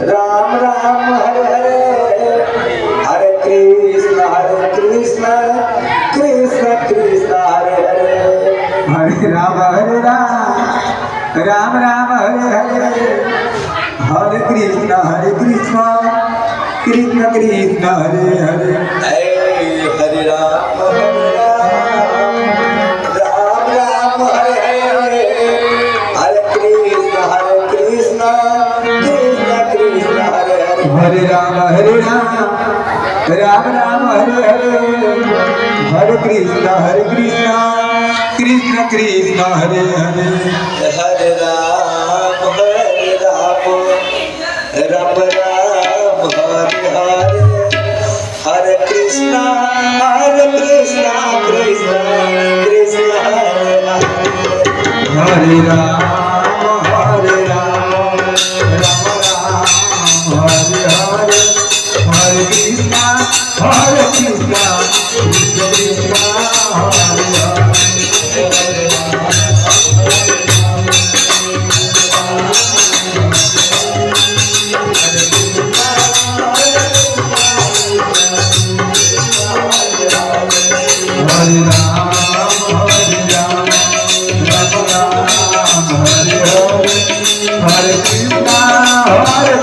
Ram Ram Hare Hare Hare Krishna Krishna Krishna Hare Hare Hare Ram Ram Hare Hare Hare Krishna Krishna Krishna Hare Hare Hare Ram Ram Ram Hare Hare Hare Krishna Krishna Krishna Hare Hare Hare Ram Ram Ram Hare Hare Hare Krishna Krishna Krishna Hare Hare Hare Ram Ram Ram Hare Hare Hare Krishna Krishna Krishna Hare Hare Ram Ram Ram Hare Hare Hare Krishna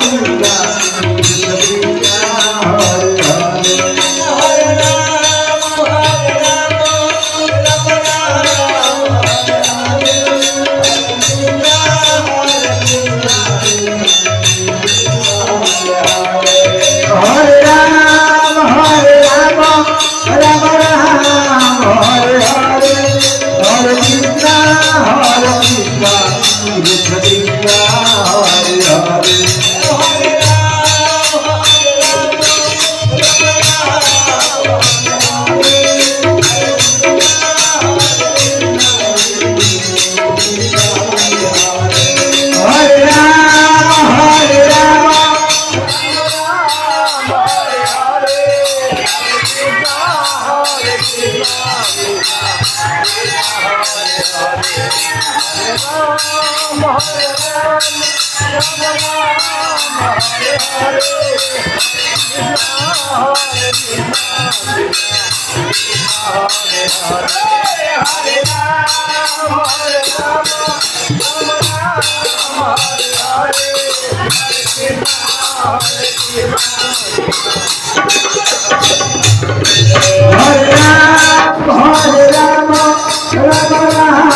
Krishna Krishna Hare Hare Hare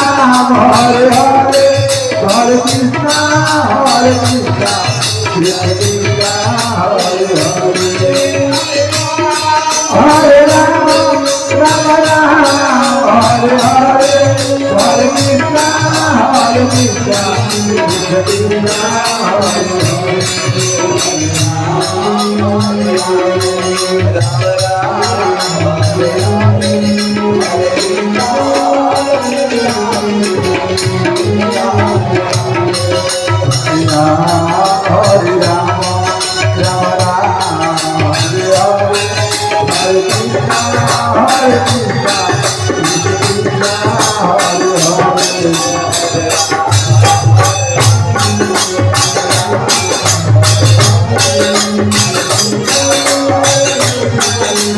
Ram Hare Hare Hare Krishna Hare Krishna Krishna Krishna Hare Hare Hare Ram Hare Ram Ram Ram Hare Hare Hare Krishna Krishna Krishna Hare Hare Hare